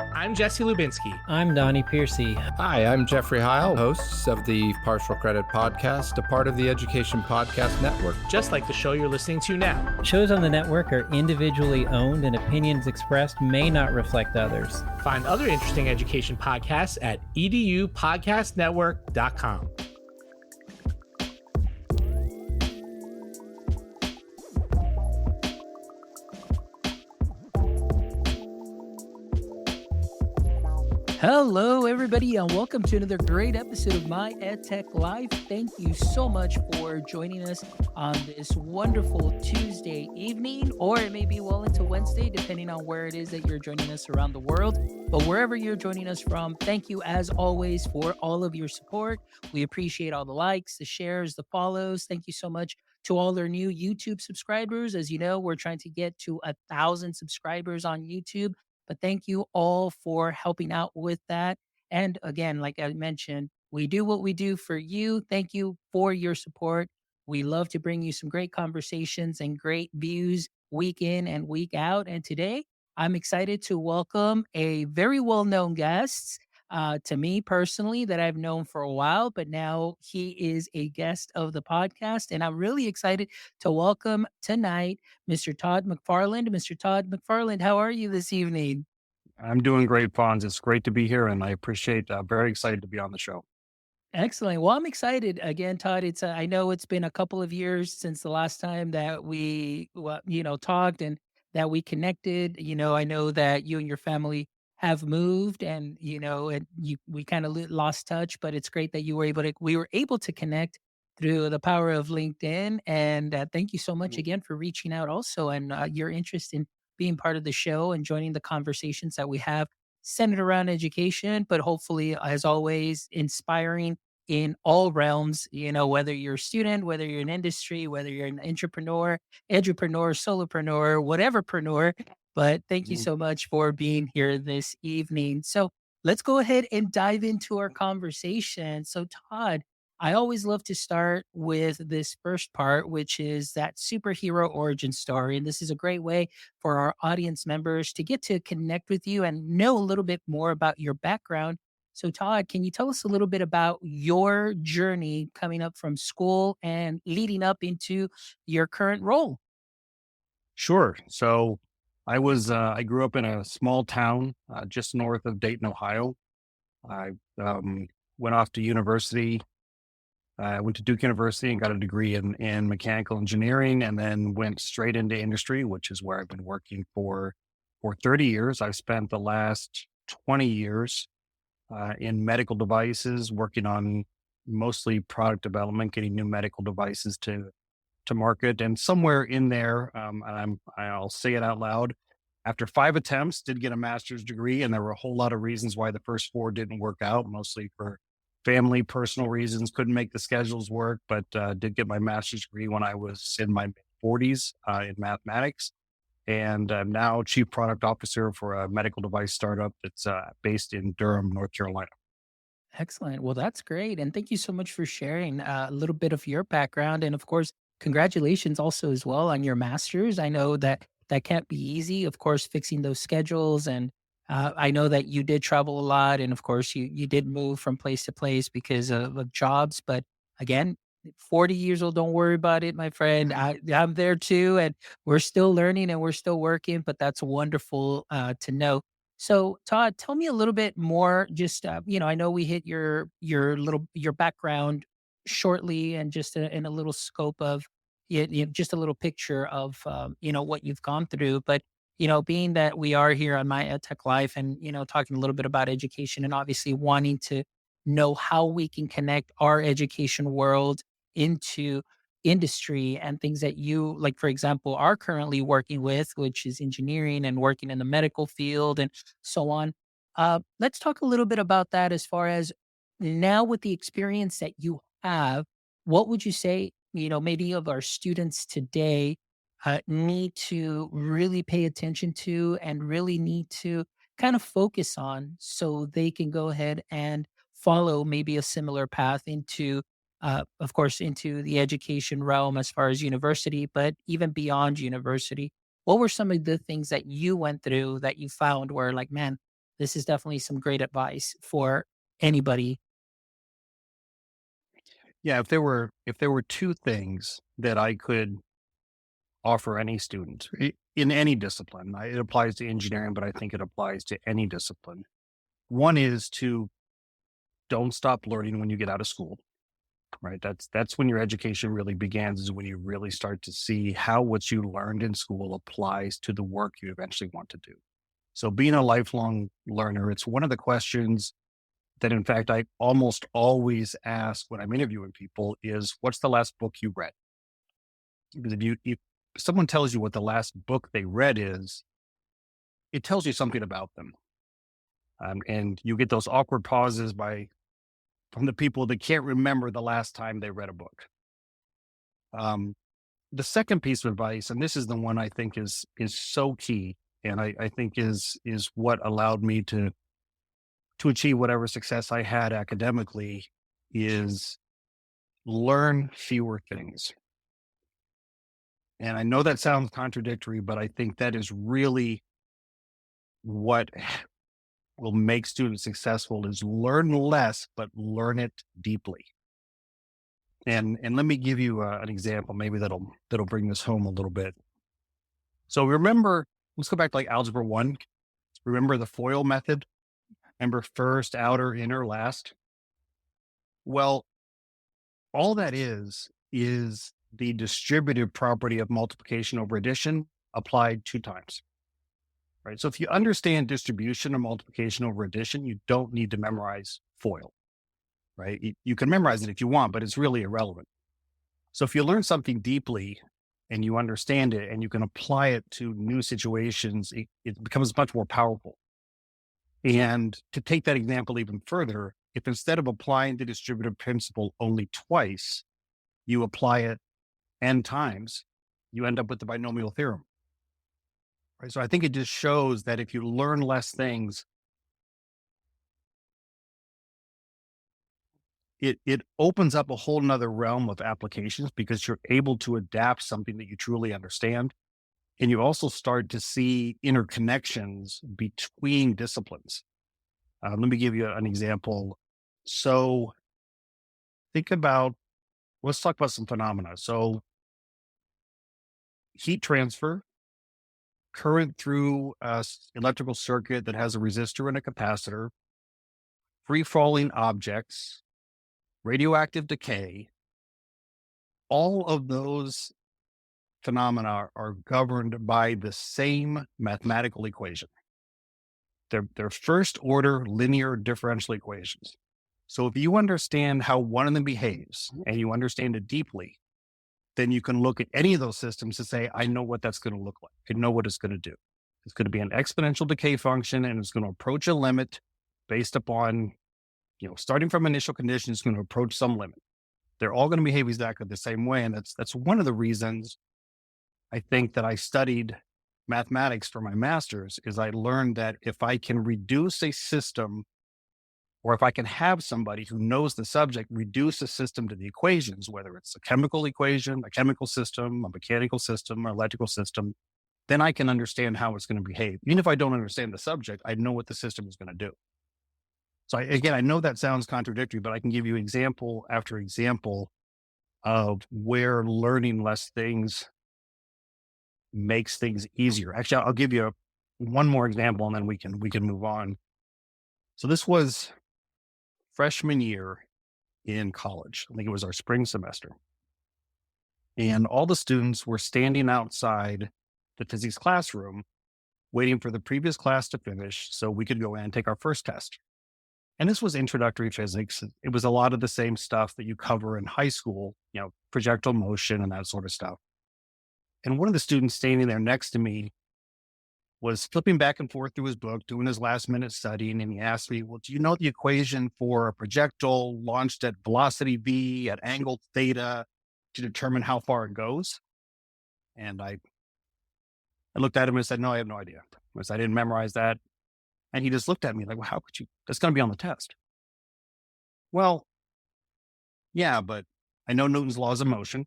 I'm Jesse Lubinsky. I'm Donnie Piercy. Hi, I'm Jeffrey Heil, hosts of the Partial Credit Podcast, a part of the Education Podcast Network. Just like the show you're listening to now. Shows on the network are individually owned and opinions expressed may not reflect others. Find other interesting education podcasts at edupodcastnetwork.com. Hello, everybody, and welcome to another great episode of My EdTech Live. Thank you so much for joining us on this wonderful Tuesday evening, or it may be well into Wednesday, depending on where it is that you're joining us around the world. But wherever you're joining us from, thank you as always for all of your support. We appreciate all the likes, the shares, the follows. Thank you so much to all our new YouTube subscribers. As you know, we're trying to get to 1,000 subscribers on YouTube. But thank you all for helping out with that. And again, like I mentioned, we do what we do for you. Thank you for your support. We love to bring you some great conversations and great views week in and week out. And today, I'm excited to welcome a very well-known guest to me personally that I've known for a while, but now he is a guest of the podcast. And I'm really excited to welcome tonight Mr. Todd McFarland. Mr. Todd McFarland, how are you this evening? I'm doing great, Fonz. It's great to be here, and I appreciate, very excited to be on the show. Excellent. Well, I'm excited again, Todd. It's I know it's been a couple of years since the last time that we, talked and that we connected. I know that you and your family have moved, and we kind of lost touch. But it's great that we were able to connect through the power of LinkedIn. And thank you so much again for reaching out, also, and your interest in being part of the show and joining the conversations that we have centered around education, but hopefully, as always, inspiring in all realms, whether you're a student, whether you're in industry, whether you're an entrepreneur, edupreneur, solopreneur, whateverpreneur. But thank you so much for being here this evening. So let's go ahead and dive into our conversation. So Todd, I always love to start with this first part, which is that superhero origin story. And this is a great way for our audience members to get to connect with you and know a little bit more about your background. So, Todd, can you tell us a little bit about your journey coming up from school and leading up into your current role? Sure. So I grew up in a small town just north of Dayton, Ohio. I went off to university. I went to Duke University and got a degree in mechanical engineering, and then went straight into industry, which is where I've been working for 30 years. I've spent the last 20 years in medical devices, working on mostly product development, getting new medical devices to market. And somewhere in there, and I'll say it out loud, after 5 attempts, did get a master's degree, and there were a whole lot of reasons why the first 4 didn't work out, mostly for family, personal reasons, couldn't make the schedules work, but did get my master's degree when I was in my mid-40s in mathematics. And I'm now chief product officer for a medical device startup that's based in Durham, North Carolina. Excellent. Well, that's great. And thank you so much for sharing a little bit of your background. And of course, congratulations also as well on your master's. I know that that can't be easy, of course, fixing those schedules. And I know that you did travel a lot. And of course, you did move from place to place because of jobs. But again, 40 years old, don't worry about it, my friend. I'm there too. And we're still learning and we're still working, but that's wonderful to know. So, Todd, tell me a little bit more. Just I know we hit your background shortly, and just in a little scope of just a little picture of what you've gone through. But being that we are here on My EdTech Life, and talking a little bit about education, and obviously wanting to know how we can connect our education world into industry and things that you, like, for example, are currently working with, which is engineering and working in the medical field and so on. Let's talk a little bit about that. As far as now, with the experience that you have, what would you say, maybe of our students today need to really pay attention to and really need to kind of focus on, so they can go ahead and follow maybe a similar path into of course, into the education realm as far as university, but even beyond university? What were some of the things that you went through that you found were like, man, this is definitely some great advice for anybody. Yeah, if there were two things that I could offer any student in any discipline, it applies to engineering, but I think it applies to any discipline. One is to don't stop learning when you get out of school, right? That's when your education really begins, is when you really start to see how what you learned in school applies to the work you eventually want to do. So being a lifelong learner, it's one of the questions that in fact I almost always ask when I'm interviewing people is, what's the last book you read? Because if someone tells you what the last book they read is, it tells you something about them. And you get those awkward pauses from the people that can't remember the last time they read a book. The second piece of advice, and this is the one I think is so key, and I think is what allowed me to achieve whatever success I had academically, is learn fewer things. And I know that sounds contradictory, but I think that is really what will make students successful, is learn less, but learn it deeply. And let me give you an example, maybe that'll bring this home a little bit. So remember, let's go back to like algebra 1. Remember the FOIL method? Remember first, outer, inner, last? Well, all that is the distributive property of multiplication over addition applied 2 times, right? So if you understand distribution or multiplication over addition, you don't need to memorize FOIL, right? You can memorize it if you want, but it's really irrelevant. So if you learn something deeply and you understand it and you can apply it to new situations, it becomes much more powerful. And to take that example even further, if instead of applying the distributive principle only twice, you apply it n times, you end up with the binomial theorem. Right? So I think it just shows that if you learn less things, it opens up a whole nother realm of applications, because you're able to adapt something that you truly understand. And you also start to see interconnections between disciplines. Let me give you an example. So let's talk about some phenomena. So heat transfer, current through an electrical circuit that has a resistor and a capacitor, free falling objects, radioactive decay, all of those phenomena are governed by the same mathematical equation. They're first order linear differential equations. So if you understand how one of them behaves and you understand it deeply, then you can look at any of those systems and say, I know what that's going to look like. I know what it's going to do. It's going to be an exponential decay function, and it's going to approach a limit based upon, starting from initial conditions, it's going to approach some limit. They're all going to behave exactly the same way. And that's one of the reasons I think that I studied mathematics for my master's, is I learned that if I can reduce a system, or if I can have somebody who knows the subject reduce a system to the equations, whether it's a chemical equation, a chemical system, a mechanical system, or electrical system, then I can understand how it's going to behave. Even if I don't understand the subject, I know what the system is going to do. So I know that sounds contradictory, but I can give you example after example of where learning less things makes things easier. Actually, I'll give you one more example, and then we can move on. So this was freshman year in college. I think it was our spring semester. And all the students were standing outside the physics classroom waiting for the previous class to finish so we could go in and take our first test. And this was introductory physics. It was a lot of the same stuff that you cover in high school, projectile motion and that sort of stuff. And one of the students standing there next to me was flipping back and forth through his book, doing his last minute studying. And he asked me, well, do you know the equation for a projectile launched at velocity V at angle theta to determine how far it goes? And I looked at him and said, no, I have no idea. I didn't memorize that. And he just looked at me like, well, how could you? That's going to be on the test. Well, yeah, but I know Newton's laws of motion.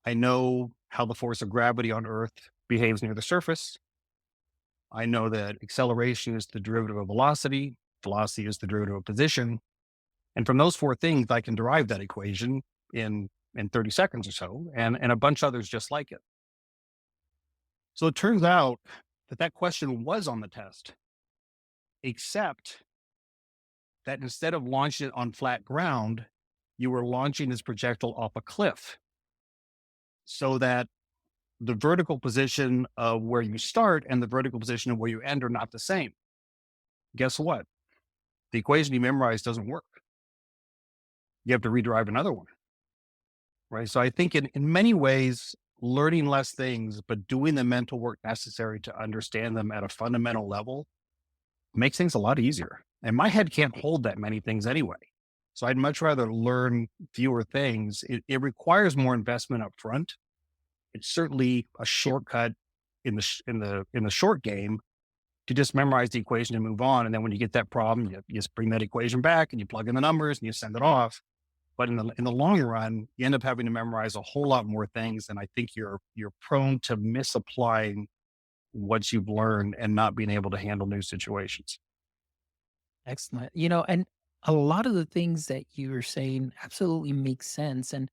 I know how the force of gravity on Earth behaves near the surface. I know that acceleration is the derivative of velocity. Velocity is the derivative of position. And from those four things, I can derive that equation in 30 seconds or so, and a bunch of others just like it. So it turns out that that question was on the test, except that instead of launching it on flat ground, you were launching this projectile off a cliff, so that the vertical position of where you start and the vertical position of where you end are not the same. Guess what? The equation you memorized doesn't work. You have to rederive another one, right? So I think in many ways, learning less things, but doing the mental work necessary to understand them at a fundamental level makes things a lot easier. And my head can't hold that many things anyway. So I'd much rather learn fewer things. It requires more investment up front. It's certainly a shortcut in the short game to just memorize the equation and move on. And then when you get that problem, you just bring that equation back and you plug in the numbers and you send it off. But in the long run, you end up having to memorize a whole lot more things. And I think you're prone to misapplying what you've learned and not being able to handle new situations. Excellent. And a lot of the things that you were saying absolutely make sense. And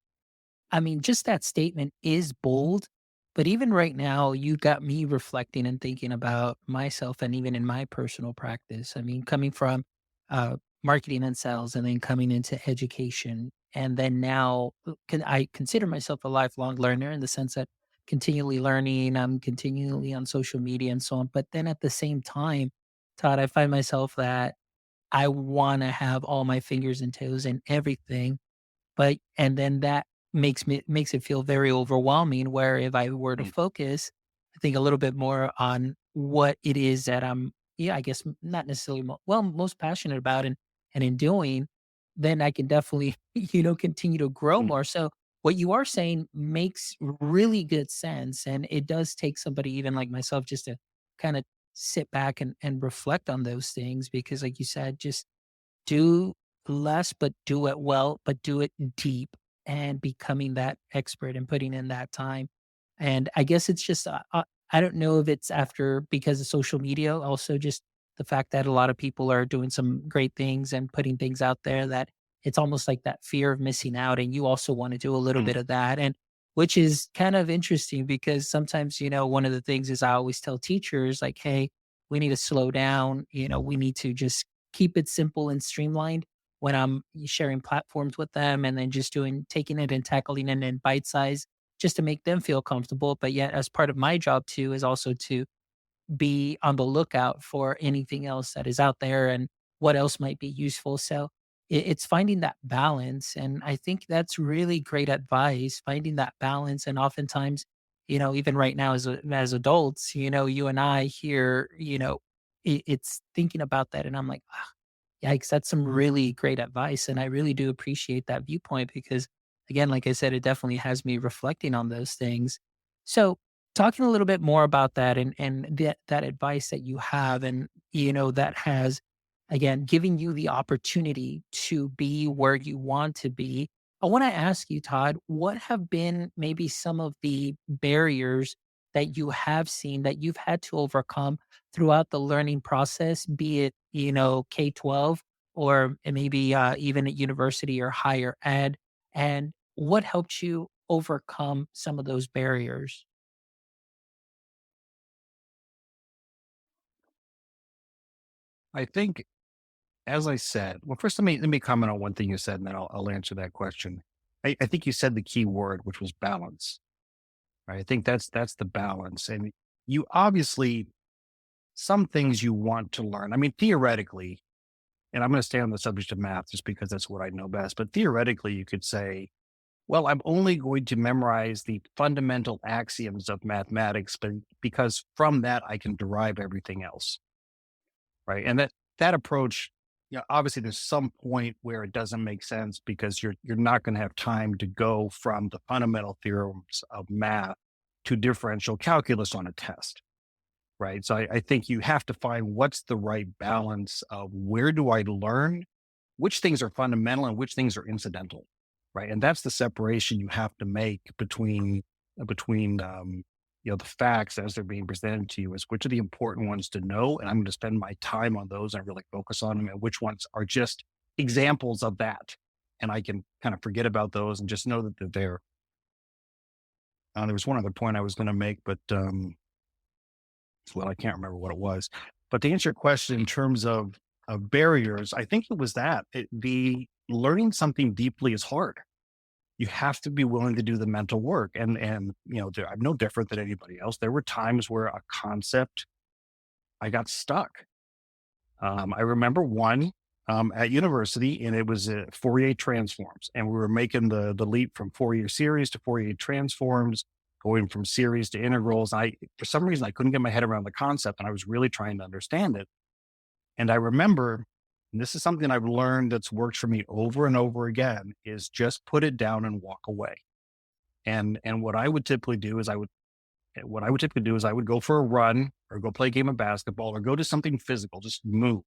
I mean, just that statement is bold, but even right now, you got me reflecting and thinking about myself and even in my personal practice. I mean, coming from marketing and sales and then coming into education. And then now I consider myself a lifelong learner in the sense that continually learning, I'm continually on social media and so on. But then at the same time, Todd, I find myself that I want to have all my fingers and toes in everything, and then that makes it feel very overwhelming, where if I were to Mm, focus, I think a little bit more on what it is that I'm, yeah, I guess not necessarily most passionate about and in doing, then I can definitely, continue to grow mm, more. So what you are saying makes really good sense. And it does take somebody even like myself just to kind of sit back and reflect on those things, because like you said, just do less, but do it well, but do it deep, and becoming that expert and putting in that time. And I guess it's just, I don't know if it's after because of social media, also just the fact that a lot of people are doing some great things and putting things out there, that it's almost like that fear of missing out. And you also want to do a little mm, bit of that. And which is kind of interesting because sometimes, one of the things is I always tell teachers, like, hey, we need to slow down. We need to just keep it simple and streamlined when I'm sharing platforms with them, and then just taking it and tackling it in bite size just to make them feel comfortable. But yet, as part of my job too, is also to be on the lookout for anything else that is out there and what else might be useful. So it's finding that balance. And I think that's really great advice, finding that balance. And oftentimes, even right now as adults, you and I here, it's thinking about that. And I'm like, yikes, that's some really great advice. And I really do appreciate that viewpoint because, again, like I said, it definitely has me reflecting on those things. So, talking a little bit more about that and that advice that you have, and, that has, again, giving you the opportunity to be where you want to be. I want to ask you, Todd, what have been maybe some of the barriers that you have seen that you've had to overcome throughout the learning process, be it, K-12 or maybe even at university or higher ed? And what helped you overcome some of those barriers? I think, as I said, well, first let me comment on one thing you said, and then I'll answer that question. I think you said the key word, which was balance. Right? I think that's the balance, and you obviously some things you want to learn. I mean, theoretically, and I'm going to stay on the subject of math just because that's what I know best. But theoretically, you could say, well, I'm only going to memorize the fundamental axioms of mathematics, but because from that I can derive everything else. Right. And that approach, obviously there's some point where it doesn't make sense because you're not going to have time to go from the fundamental theorems of math to differential calculus on a test. Right. So I think you have to find what's the right balance of where do I learn, which things are fundamental and which things are incidental. Right. And that's the separation you have to make between the facts as they're being presented to you, is which are the important ones to know. And I'm going to spend my time on those and really focus on them, and which ones are just examples of that. And I can kind of forget about those and just know that they're there. There was one other point I was going to make, but well, I can't remember what it was. But to answer your question in terms of barriers, I think it was that the learning something deeply is hard. You have to be willing to do the mental work, and I'm no different than anybody else. There were times where a concept I got stuck. I remember one at university, and it was Fourier transforms, and we were making the leap from Fourier series to Fourier transforms, going from series to integrals. For some reason, I couldn't get my head around the concept, and I was really trying to understand it. And I remember, and this is something I've learned that's worked for me over and over again, is just put it down and walk away. And what I would typically do is I would go for a run or go play a game of basketball or go to something physical, just move.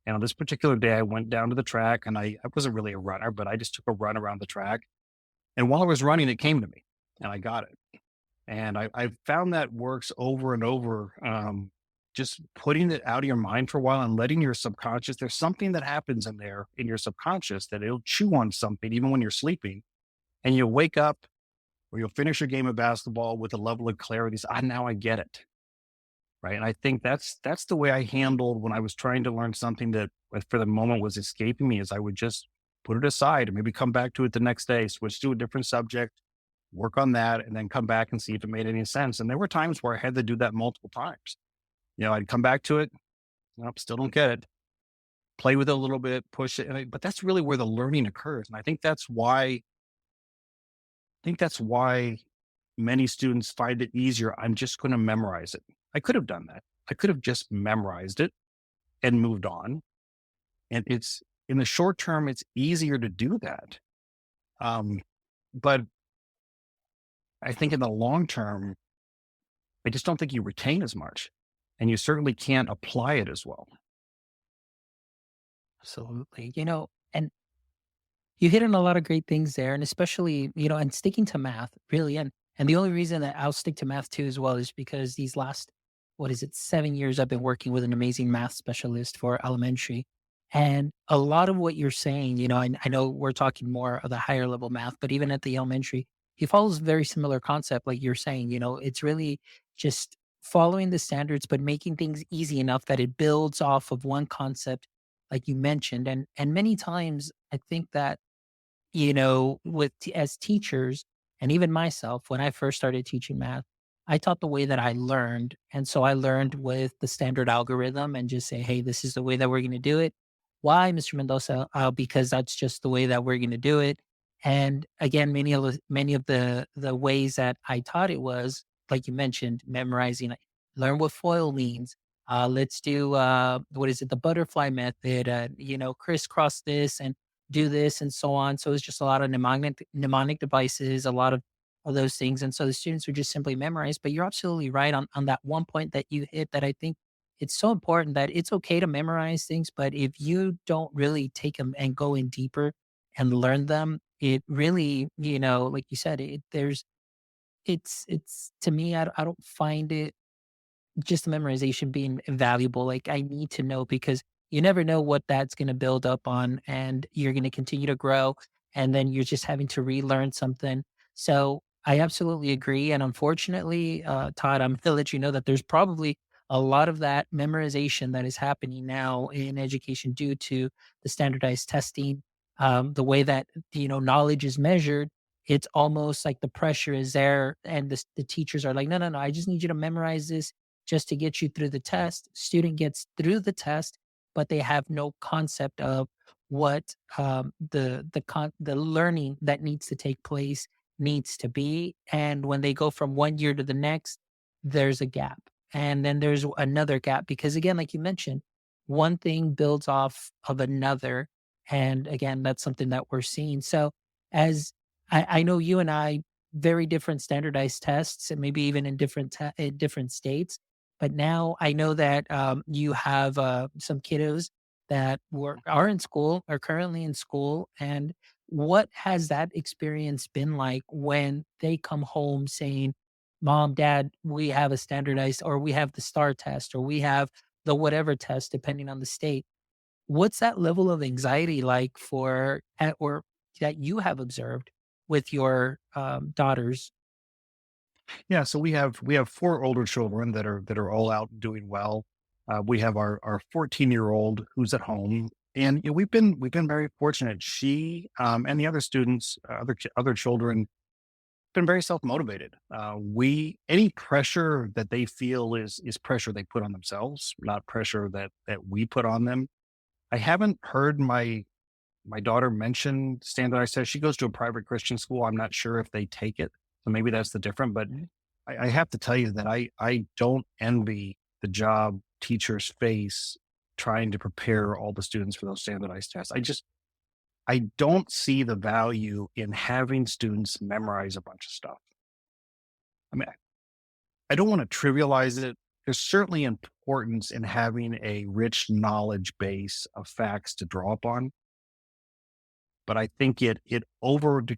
And on this particular day, I went down to the track, and I wasn't really a runner, but I just took a run around the track. And while I was running, it came to me and I got it. And I found that works over and over. Just putting it out of your mind for a while and letting your subconscious, there's something that happens in there in your subconscious that it'll chew on something even when you're sleeping, and you'll wake up or you'll finish your game of basketball with a level of clarity. Now I get it. Right. And I think that's the way I handled when I was trying to learn something that for the moment was escaping me, is I would just put it aside and maybe come back to it the next day, switch to a different subject, work on that, and then come back and see if it made any sense. And there were times where I had to do that multiple times. I'd come back to it. Nope, still don't get it. Play with it a little bit, push it. But that's really where the learning occurs. And I think that's why many students find it easier. I'm just going to memorize it. I could have done that. I could have just memorized it and moved on. And it's in the short term, it's easier to do that. But I think in the long term, I just don't think you retain as much, and you certainly can't apply it as well. Absolutely. And you hit on a lot of great things there, and especially, and sticking to math, really. And the only reason that I'll stick to math too as well is because these last, what is it, 7 years, I've been working with an amazing math specialist for elementary. And a lot of what you're saying, I know we're talking more of the higher level math, but even at the elementary, he follows a very similar concept, like you're saying. It's really just following the standards, but making things easy enough that it builds off of one concept, like you mentioned. And many times I think that, as teachers, and even myself, when I first started teaching math, I taught the way that I learned. And so I learned with the standard algorithm and just say, hey, this is the way that we're going to do it. Why, Mr. Mendoza? Because that's just the way that we're going to do it. And again, many of the ways that I taught it was, like you mentioned, memorizing, like, learn what FOIL means. Let's do what is it, the butterfly method, crisscross this and do this and so on. So it's just a lot of mnemonic devices, a lot of those things. And so the students would just simply memorize. But you're absolutely right on that one point that you hit, that I think it's so important, that it's okay to memorize things, but if you don't really take them and go in deeper and learn them, it really, like you said, it's to me, I don't find it just the memorization being valuable. Like, I need to know, because you never know what that's going to build up on, and you're going to continue to grow, and then you're just having to relearn something. So I absolutely agree. And unfortunately, Todd, I'm going to let you know that there's probably a lot of that memorization that is happening now in education due to the standardized testing, the way that, knowledge is measured. It's almost like the pressure is there, and the teachers are like, no, no, no, I just need you to memorize this just to get you through the test. Student gets through the test, but they have no concept of what the learning that needs to take place needs to be. And when they go from one year to the next, there's a gap, and then there's another gap, because again, like you mentioned, one thing builds off of another, and again, that's something that we're seeing. So as I know you and I, very different standardized tests, and maybe even in different states. But now I know that you have some kiddos that are in school, are currently in school. And what has that experience been like when they come home saying, mom, dad, we have a standardized, or we have the STAR test, or we have the whatever test, depending on the state. What's that level of anxiety like or that you have observed with your daughters? Yeah, so we have four older children that are all out doing well. We have our 14-year-old who's at home, and we've been very fortunate. She and the other students, other children, been very self motivated. We any pressure that they feel is pressure they put on themselves, not pressure that we put on them. I haven't heard my daughter mention standardized tests. She goes to a private Christian school. I'm not sure if they take it, so maybe that's the different. But I have to tell you that I don't envy the job teachers face trying to prepare all the students for those standardized tests. I don't see the value in having students memorize a bunch of stuff. I mean, I don't want to trivialize it. There's certainly importance in having a rich knowledge base of facts to draw upon. But I think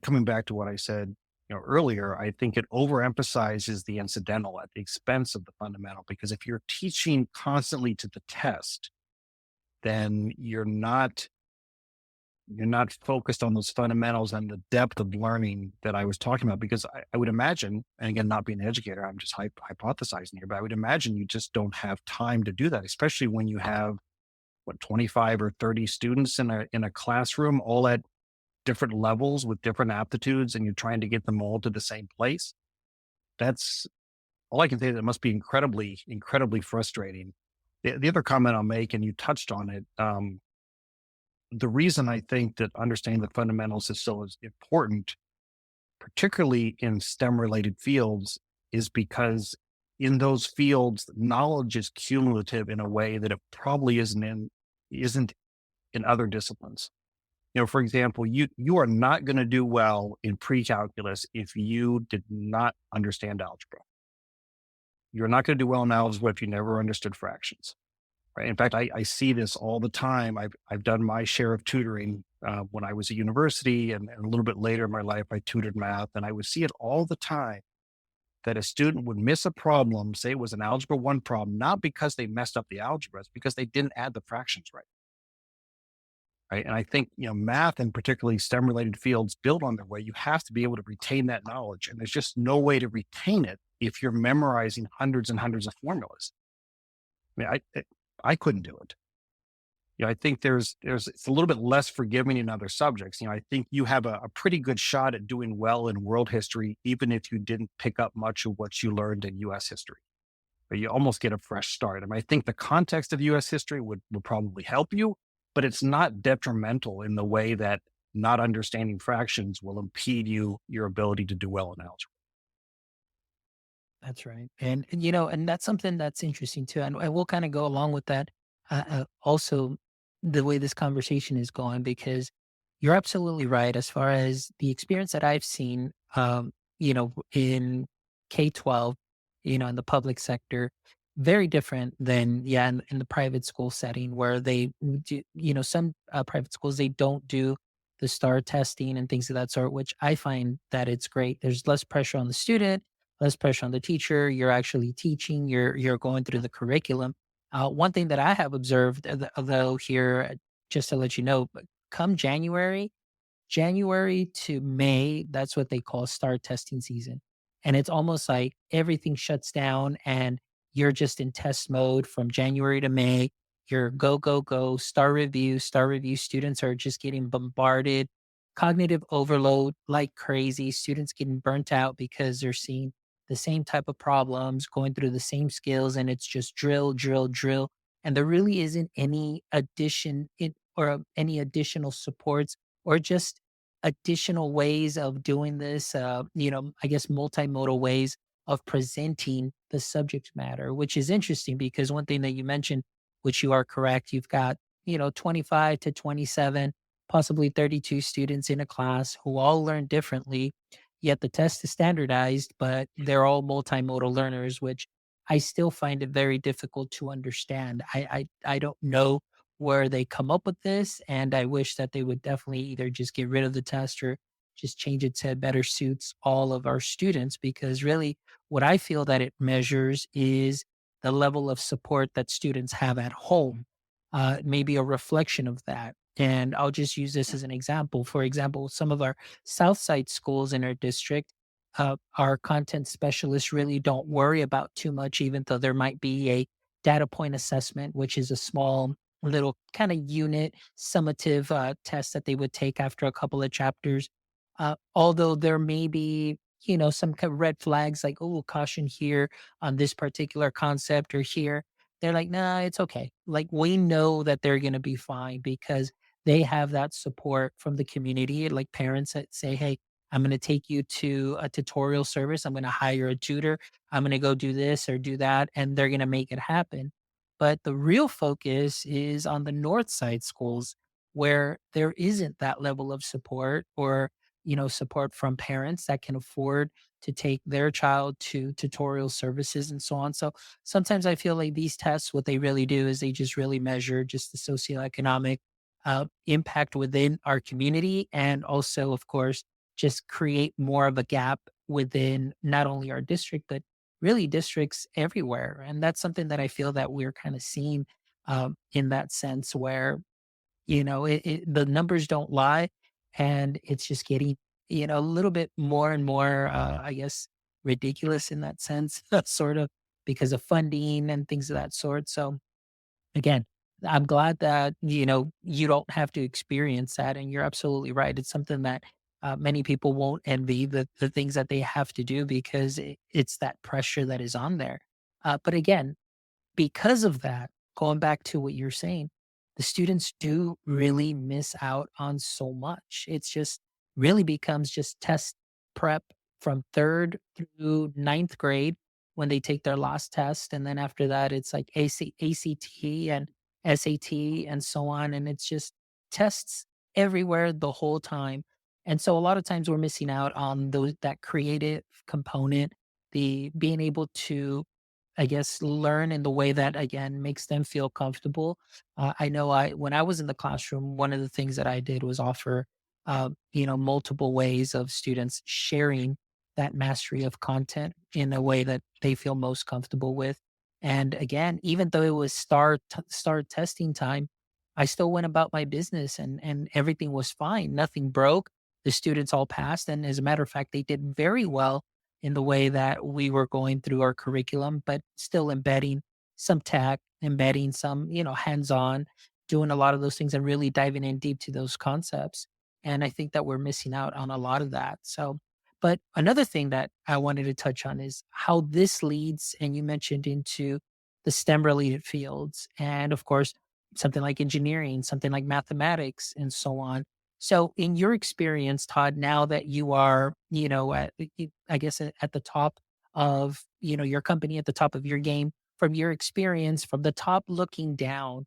coming back to what I said, earlier, I think it overemphasizes the incidental at the expense of the fundamental. Because if you're teaching constantly to the test, then you're not focused on those fundamentals and the depth of learning that I was talking about. Because I would imagine, and again, not being an educator, I'm just hypothesizing here, but I would imagine you just don't have time to do that, especially when you have 25 or 30 students in a classroom, all at different levels with different aptitudes, and you're trying to get them all to the same place. That's all I can say. That must be incredibly, incredibly frustrating. The other comment I'll make, and you touched on it, the reason I think that understanding the fundamentals is important, particularly in STEM related fields, is because in those fields, knowledge is cumulative in a way that it probably isn't in other disciplines. For example, you are not going to do well in pre-calculus if you did not understand algebra. You're not going to do well in algebra if you never understood fractions. Right? In fact, I see this all the time. I've done my share of tutoring when I was at university, and a little bit later in my life, I tutored math, and I would see it all the time that a student would miss a problem, say it was an algebra 1 problem, not because they messed up the algebra, it's because they didn't add the fractions right. Right. And I think, math and particularly STEM related fields build on their way. You have to be able to retain that knowledge. And there's just no way to retain it if you're memorizing hundreds and hundreds of formulas. I mean, I couldn't do it. I think it's a little bit less forgiving in other subjects. I think you have a pretty good shot at doing well in world history, even if you didn't pick up much of what you learned in US history. But you almost get a fresh start. I mean, I think the context of US history would probably help you, but it's not detrimental in the way that not understanding fractions will impede your ability to do well in algebra. That's right. And that's something that's interesting too. And we'll kind of go along with that. Also, the way this conversation is going, because you're absolutely right. As far as the experience that I've seen, in K-12, in the public sector, very different than, yeah, in the private school setting where they do, some private schools, they don't do the STAR testing and things of that sort, which I find that it's great. There's less pressure on the student, less pressure on the teacher. You're actually teaching. You're going through the curriculum. One thing that I have observed, though, here, just to let you know, come January to May, that's what they call STAR testing season. And it's almost like everything shuts down and you're just in test mode from January to May. You're go, go, go, STAR review, STAR review. Students are just getting bombarded, cognitive overload like crazy. Students getting burnt out because they're seeing the same type of problems, going through the same skills, and it's just drill, drill, drill. And there really isn't any any additional supports or just additional ways of doing this, I guess multimodal ways of presenting the subject matter, which is interesting because one thing that you mentioned, which you are correct, you've got, 25 to 27, possibly 32 students in a class who all learn differently, yet the test is standardized, but they're all multimodal learners, which I still find it very difficult to understand. I don't know where they come up with this. And I wish that they would definitely either just get rid of the test or just change it to better suits all of our students, because really what I feel that it measures is the level of support that students have at home, maybe a reflection of that. And I'll just use this as an example. For example, some of our Southside schools in our district, our content specialists really don't worry about too much, even though there might be a data point assessment, which is a small little kind of unit summative test that they would take after a couple of chapters. Although there may be, some kind of red flags like, oh, caution here on this particular concept or here. They're like, nah, it's okay. Like, we know that they're going to be fine because they have that support from the community, like parents that say, hey, I'm going to take you to a tutorial service. I'm going to hire a tutor. I'm going to go do this or do that. And they're going to make it happen. But the real focus is on the North Side schools where there isn't that level of support or, support from parents that can afford to take their child to tutorial services and so on. So sometimes I feel like these tests, what they really do is they just really measure just the socioeconomic impact within our community. And also, of course, just create more of a gap within not only our district, but really districts everywhere. And that's something that I feel that we're kind of seeing in that sense where, the numbers don't lie and it's just getting, a little bit more and more, I guess, ridiculous in that sense, sort of because of funding and things of that sort. So, again, I'm glad that, you don't have to experience that. And you're absolutely right. It's something that many people won't envy the things that they have to do because it's that pressure that is on there. But again, because of that, going back to what you're saying, the students do really miss out on so much. It's just really becomes just test prep from third through ninth grade when they take their last test. And then after that, it's like ACT and SAT and so on. And it's just tests everywhere the whole time. And so a lot of times we're missing out on that creative component, the being able to, I guess, learn in the way that again makes them feel comfortable. I know when I was in the classroom, one of the things that I did was offer, multiple ways of students sharing that mastery of content in a way that they feel most comfortable with. And again, even though it was start testing time, I still went about my business and everything was fine. Nothing broke. The students all passed, and as a matter of fact, they did very well in the way that we were going through our curriculum, but still embedding some tech, embedding some, hands-on, doing a lot of those things and really diving in deep to those concepts. And I think that we're missing out on a lot of that. So, but another thing that I wanted to touch on is how this leads, and you mentioned into the STEM related fields. And of course, something like engineering, something like mathematics, and so on. So, in your experience, Todd, now that you are, I guess at the top of, your company, at the top of your game, from your experience, from the top looking down,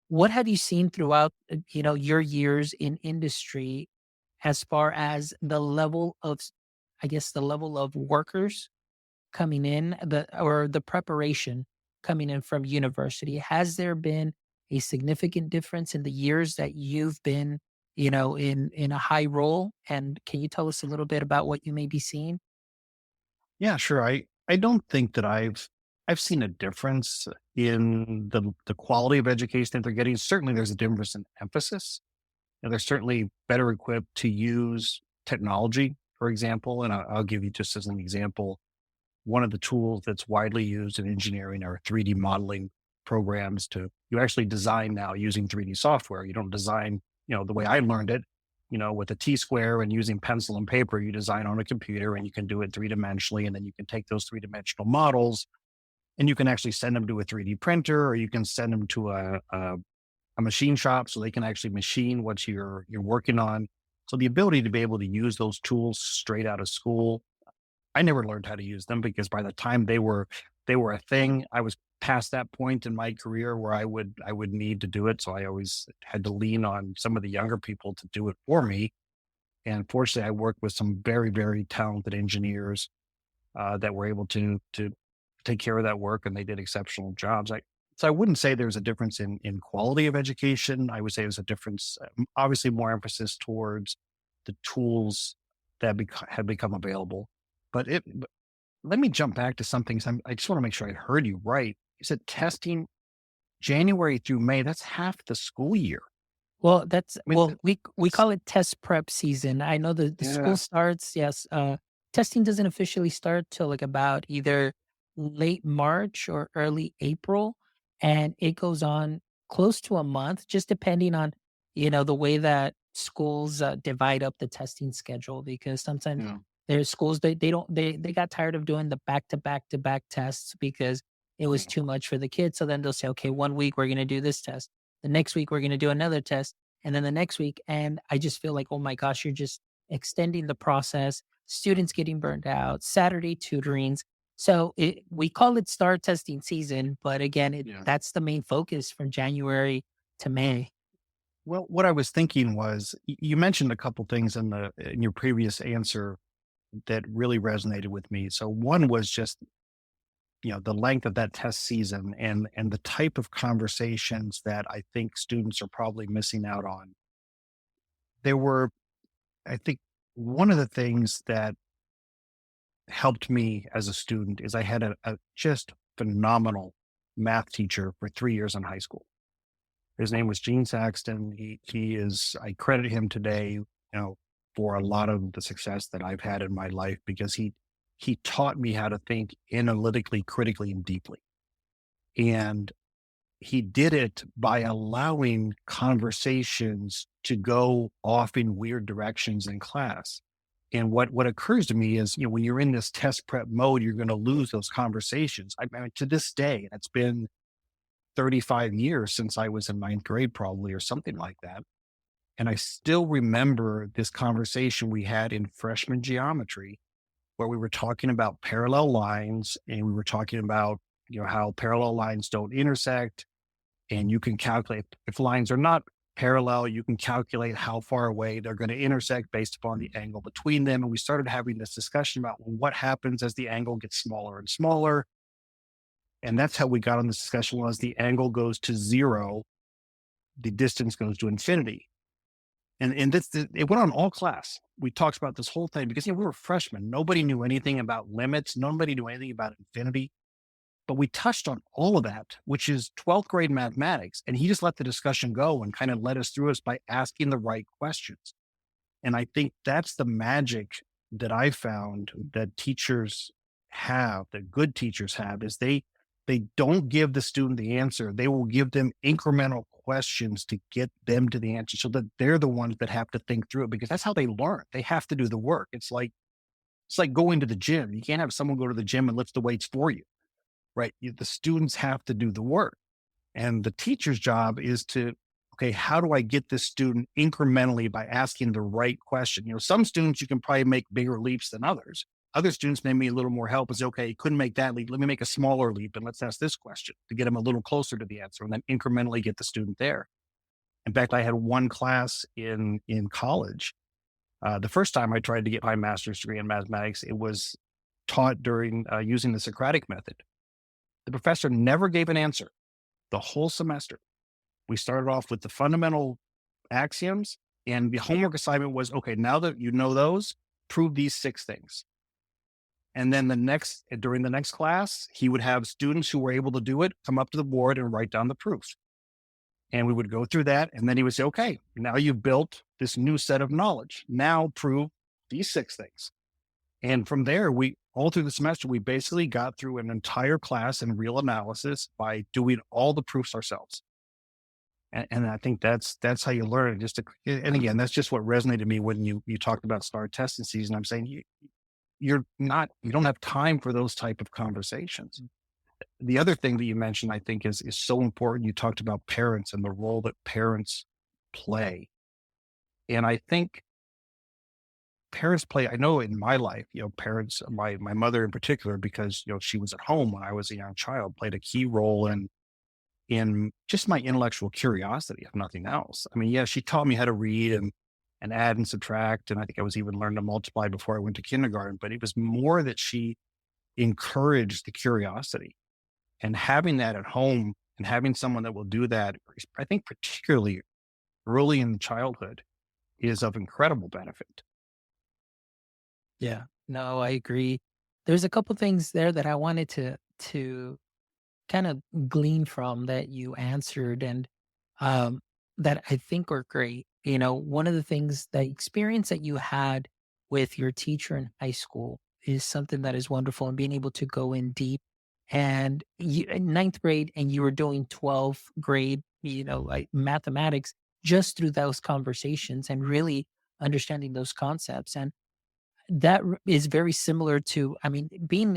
what have you seen throughout, your years in industry as far as the level of, I guess, the level of workers coming in, or the preparation coming in from university? Has there been a significant difference in the years that you've been, in a high role? And can you tell us a little bit about what you may be seeing? Yeah, sure. I don't think that I've seen a difference in the quality of education that they're getting. Certainly there's a difference in emphasis. And they're certainly better equipped to use technology, for example. And I'll give you just as an example, one of the tools that's widely used in engineering are 3D modeling programs. You actually design now using 3D software. You don't design, the way I learned it, with a T-square and using pencil and paper. You design on a computer and you can do it three-dimensionally. And then you can take those three-dimensional models and you can actually send them to a 3D printer, or you can send them to a machine shop so they can actually machine what you're working on. So the ability to be able to use those tools straight out of school, I never learned how to use them because by the time they were a thing, I was past that point in my career where I would need to do it. So I always had to lean on some of the younger people to do it for me. And fortunately, I worked with some very, very talented engineers that were able to take care of that work, and they did exceptional jobs. So I wouldn't say there's a difference in quality of education. I would say there's a difference, obviously more emphasis towards the tools that have become available. But let me jump back to something. I just want to make sure I heard you right. You said testing January through May. That's half the school year. Well, I mean, we call it test prep season. I know the school yeah, starts, yes. Testing doesn't officially start till like about either late March or early April, and it goes on close to a month, just depending on the way that schools divide up the testing schedule. Because sometimes yeah, there's schools they don't they got tired of doing the back to back to back tests because it was yeah, too much for the kids. So then they'll say, okay, 1 week we're going to do this test, the next week we're going to do another test, and then the next week. And I just feel like, oh my gosh, you're just extending the process. Students getting burned out, Saturday tutorings. So we call it star testing season, but again, yeah. that's the main focus from January to May. Well, what I was thinking was you mentioned a couple things in your previous answer that really resonated with me. So one was just the length of that test season and the type of conversations that I think students are probably missing out on. There were, I think, one of the things that helped me as a student is I had a just phenomenal math teacher for 3 years in high school. His name was Gene Saxton. He is, I credit him today, for a lot of the success that I've had in my life because he taught me how to think analytically, critically, and deeply. And he did it by allowing conversations to go off in weird directions in class. And what occurs to me is, when you're in this test prep mode, you're going to lose those conversations. I mean, to this day, it's been 35 years since I was in ninth grade, probably, or something like that. And I still remember this conversation we had in freshman geometry where we were talking about parallel lines and we were talking about, how parallel lines don't intersect. And you can calculate if lines are not parallel, you can calculate how far away they're going to intersect based upon the angle between them. And we started having this discussion about what happens as the angle gets smaller and smaller. And that's how we got on this discussion was the angle goes to zero, the distance goes to infinity. And it went on all class. We talked about this whole thing because we were freshmen. Nobody knew anything about limits. Nobody knew anything about infinity. But we touched on all of that, which is 12th grade mathematics. And he just let the discussion go and kind of led us through us by asking the right questions. And I think that's the magic that I found that teachers have, that good teachers have, is they don't give the student the answer. They will give them incremental questions to get them to the answer so that they're the ones that have to think through it because that's how they learn. They have to do the work. It's like going to the gym. You can't have someone go to the gym and lift the weights for you, right? The students have to do the work. And the teacher's job is to, okay, how do I get this student incrementally by asking the right question? Some students you can probably make bigger leaps than others. Other students may need a little more help. Is okay, you couldn't make that leap. Let me make a smaller leap and let's ask this question to get them a little closer to the answer and then incrementally get the student there. In fact, I had one class in college. The first time I tried to get my master's degree in mathematics, it was taught during using the Socratic method. The professor never gave an answer the whole semester. We started off with the fundamental axioms and the homework assignment was, okay, now that you know those, prove these 6 things. And then during the next class, he would have students who were able to do it come up to the board and write down the proofs. And we would go through that. And then he would say, okay, now you've built this new set of knowledge. Now prove these 6 things. And from there, all through the semester, we basically got through an entire class in real analysis by doing all the proofs ourselves. And I think that's how you learn. And again, that's just what resonated to me when you talked about star testing season. I'm saying you don't have time for those type of conversations. The other thing that you mentioned, I think is so important. You talked about parents and the role that parents play. And I think parents play, I know in my life, parents, my mother in particular, because, she was at home when I was a young child, played a key role in just my intellectual curiosity, if nothing else. I mean, yeah, she taught me how to read and add and subtract. And I think I was even learning to multiply before I went to kindergarten, but it was more that she encouraged the curiosity and having that at home and having someone that will do that, I think particularly early in childhood is of incredible benefit. Yeah, no, I agree. there's a couple things there that I wanted to kind of glean from that you answered, and um, that I think are great. One of the things, the experience that you had with your teacher in high school is something that is wonderful, and being able to go in deep. And you, in ninth grade, and you were doing 12th grade, like mathematics, just through those conversations and really understanding those concepts. And is very similar to, I mean,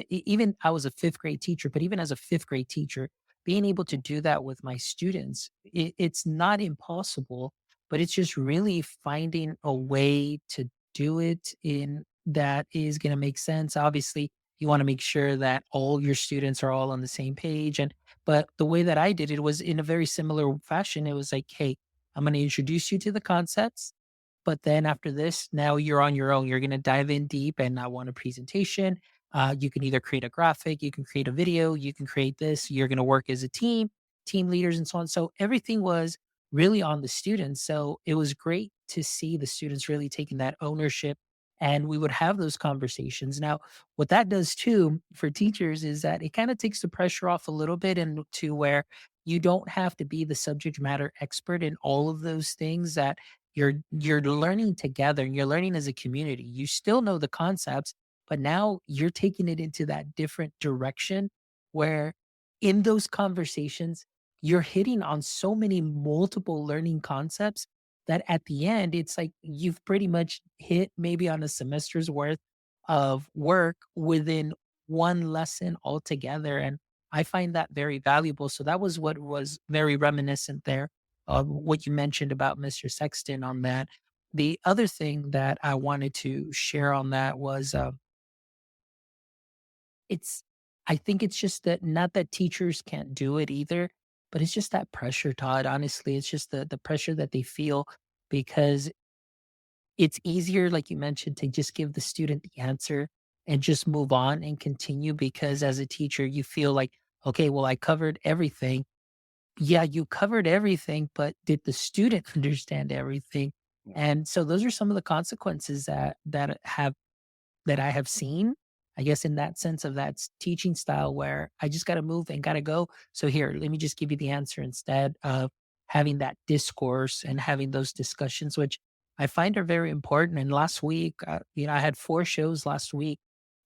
even I was a fifth grade teacher, but even as a fifth grade teacher, being able to do that with my students, it's not impossible, but it's just really finding a way to do it in that is going to make sense. Obviously, you want to make sure that all your students are all on the same page. But the way that I did it was in a very similar fashion. It was like, hey, I'm going to introduce you to the concepts, but then after this, now you're on your own. You're going to dive in deep, and I want a presentation. You can either create a graphic, you can create a video, you can create this. You're going to work as a team, team leaders, and so on. So everything was really on the students. So it was great to see the students really taking that ownership. And we would have those conversations. Now, what that does too for teachers is that it kind of takes the pressure off a little bit, and to where you don't have to be the subject matter expert in all of those things that you're learning together, and you're learning as a community. You still know the concepts, but now you're taking it into that different direction where in those conversations, you're hitting on so many multiple learning concepts that at the end, it's like you've pretty much hit maybe on a semester's worth of work within one lesson altogether. And I find that very valuable. So that was what was very reminiscent there of what you mentioned about Mr. Sexton on that. The other thing that I wanted to share on that was it's I think it's just that, not that teachers can't do it either, but it's just that pressure, Todd. Honestly, it's just the pressure that they feel, because it's easier, like you mentioned, to just give the student the answer and just move on and continue, because as a teacher, you feel like, okay, well, I covered everything. Yeah, you covered everything, but did the student understand everything? Yeah. And so those are some of the consequences that I have seen, I guess, in that sense of that teaching style where I just got to move and got to go. So here, let me just give you the answer instead of having that discourse and having those discussions, which I find are very important. And last week, I had 4 shows last week,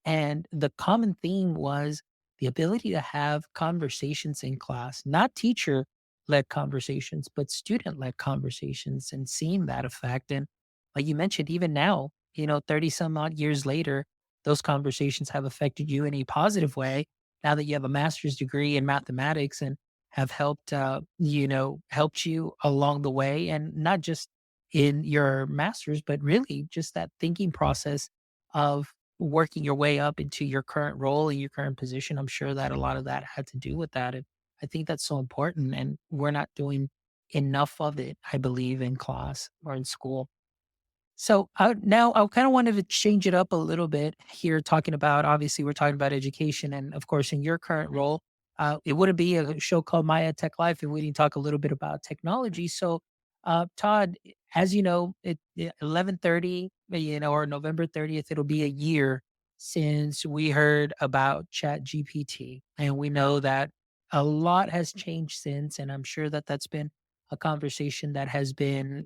and the common theme was the ability to have conversations in class, not teacher led conversations, but student led conversations, and seeing that effect. And like you mentioned, even now, 30 some odd years later, those conversations have affected you in a positive way. Now that you have a master's degree in mathematics, and have helped you along the way, and not just in your master's, but really just that thinking process of working your way up into your current role and your current position. I'm sure that a lot of that had to do with that. And I think that's so important. And we're not doing enough of it, I believe, in class or in school. So now I kind of wanted to change it up a little bit here, talking about, obviously, we're talking about education. And of course, in your current role, it wouldn't be a show called Maya Tech Life if we didn't talk a little bit about technology. So, Todd, as you know, 11/30, or November 30th, it'll be a year since we heard about Chat GPT. And we know that a lot has changed since. And I'm sure that that's been a conversation that has been,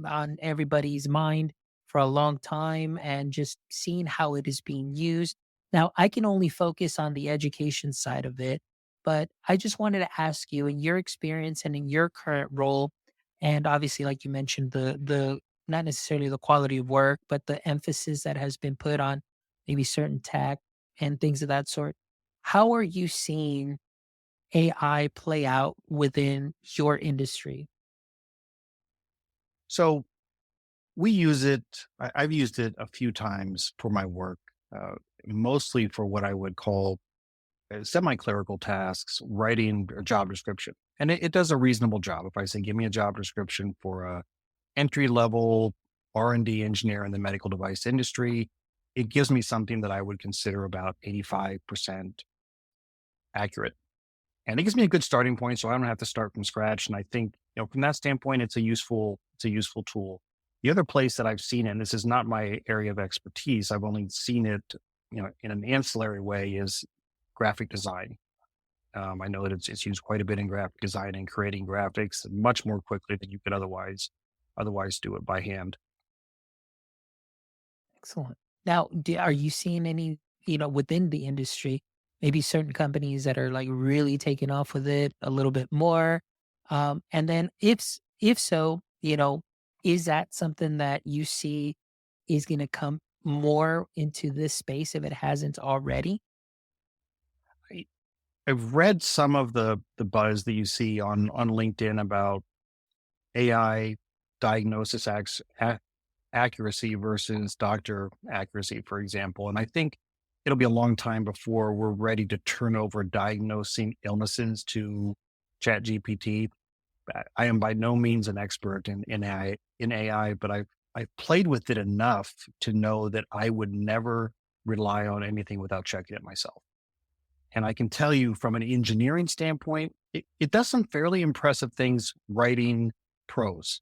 on everybody's mind for a long time, and just seeing how it is being used. Now, I can only focus on the education side of it, but I just wanted to ask you, in your experience and in your current role, and obviously, like you mentioned, the not necessarily the quality of work, but the emphasis that has been put on maybe certain tech and things of that sort. How are you seeing AI play out within your industry? So we use it. I've used it a few times for my work, uh, mostly for what I would call semi-clerical tasks, writing a job description. And it does a reasonable job. If I say, give me a job description for a entry level R&D engineer in the medical device industry, it gives me something that I would consider about 85% accurate. And it gives me a good starting point, so I don't have to start from scratch. And I think, from that standpoint, it's a useful tool. The other place that I've seen it, and this is not my area of expertise, I've only seen it in an ancillary way is graphic design. I know that it's used quite a bit in graphic design and creating graphics much more quickly than you could otherwise do it by hand. Excellent. Now, are you seeing any, within the industry, maybe certain companies that are like really taking off with it a little bit more? And then if so, is that something that you see is going to come more into this space if it hasn't already? I, I've read some of the buzz that you see on LinkedIn about AI diagnosis accuracy versus doctor accuracy, for example. And I think it'll be a long time before we're ready to turn over diagnosing illnesses to ChatGPT. I am by no means an expert in AI, but I've played with it enough to know that I would never rely on anything without checking it myself. And I can tell you from an engineering standpoint, it does some fairly impressive things writing prose.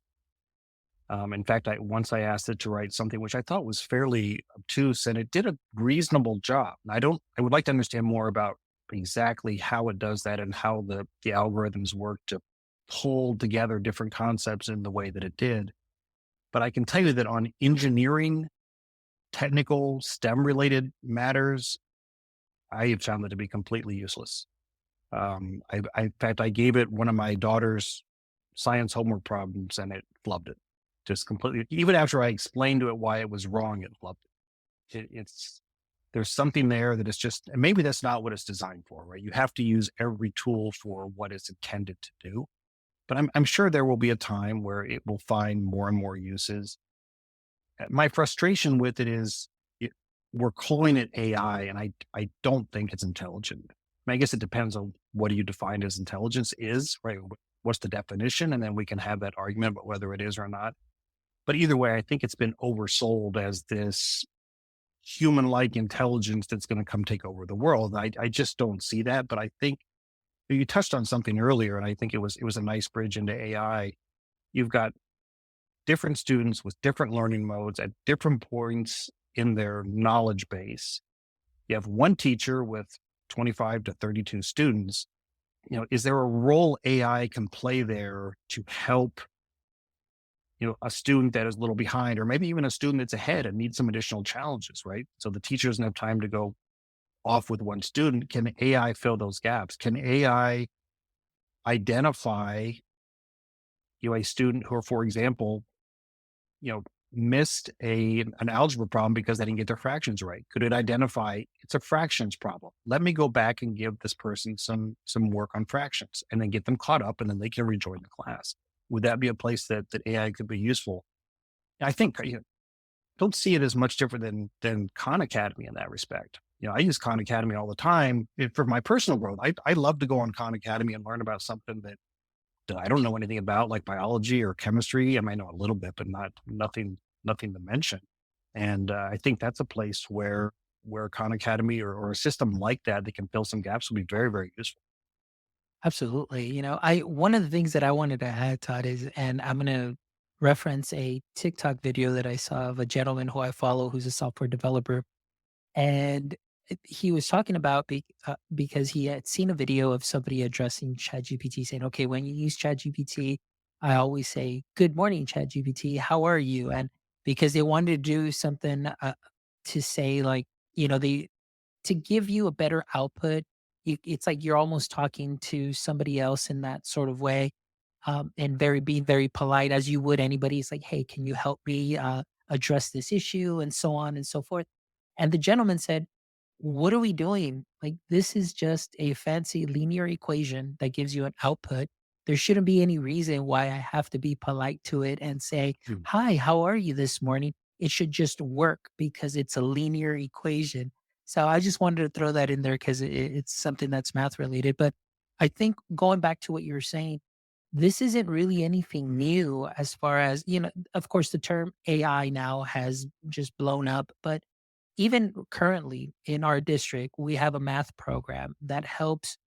In fact, once I asked it to write something which I thought was fairly obtuse, and it did a reasonable job. And I would like to understand more about exactly how it does that and how the algorithms work to pull together different concepts in the way that it did. But I can tell you that on engineering, technical, STEM related matters, I have found it to be completely useless. In fact, I gave it one of my daughter's science homework problems and it flubbed it. Just completely, even after I explained to it why it was wrong, it flubbed it. There's something there that is just, and maybe that's not what it's designed for, right? You have to use every tool for what it's intended to do. But I'm sure there will be a time where it will find more and more uses. My frustration with it is we're calling it AI, and I don't think it's intelligent. I guess it depends on what do you define as intelligence is, right? What's the definition? And then we can have that argument about whether it is or not. But either way, I think it's been oversold as this human-like intelligence that's going to come take over the world. I just don't see that. But I think you touched on something earlier, and I think it was a nice bridge into AI. You've got different students with different learning modes at different points in their knowledge base. You have one teacher with 25 to 32 students. Is there a role AI can play there to help, a student that is a little behind, or maybe even a student that's ahead and needs some additional challenges, right? So the teacher doesn't have time to go off with one student. Can AI fill those gaps? Can AI identify, a student who, for example, missed an algebra problem because they didn't get their fractions right? Could it identify it's a fractions problem? Let me go back and give this person some work on fractions and then get them caught up and then they can rejoin the class. Would that be a place that AI could be useful? I think don't see it as much different than Khan Academy in that respect. I use Khan Academy all the time for my personal growth. I love to go on Khan Academy and learn about something that I don't know anything about, like biology or chemistry. I might know a little bit, but nothing to mention. And I think that's a place where Khan Academy or a system like that can fill some gaps will be very, very useful. Absolutely. I one of the things that I wanted to add, Todd, is, and I'm going to reference a TikTok video that I saw of a gentleman who I follow who's a software developer. And he was talking about because he had seen a video of somebody addressing ChatGPT, saying, okay, when you use ChatGPT, I always say, good morning, ChatGPT, how are you? And because they wanted to do something to say, like, they to give you a better output. It's like you're almost talking to somebody else in that sort of way, and being very polite as you would anybody. It's like, hey, can you help me address this issue, and so on and so forth. And the gentleman said, what are we doing? Like, this is just a fancy linear equation that gives you an output. There shouldn't be any reason why I have to be polite to it and say, Hmm. hi, how are you this morning? It should just work because it's a linear equation. So I just wanted to throw that in there because it's something that's math related. But I think going back to what you were saying, this isn't really anything new as far as, of course, the term AI now has just blown up. But even currently in our district, we have a math program that helps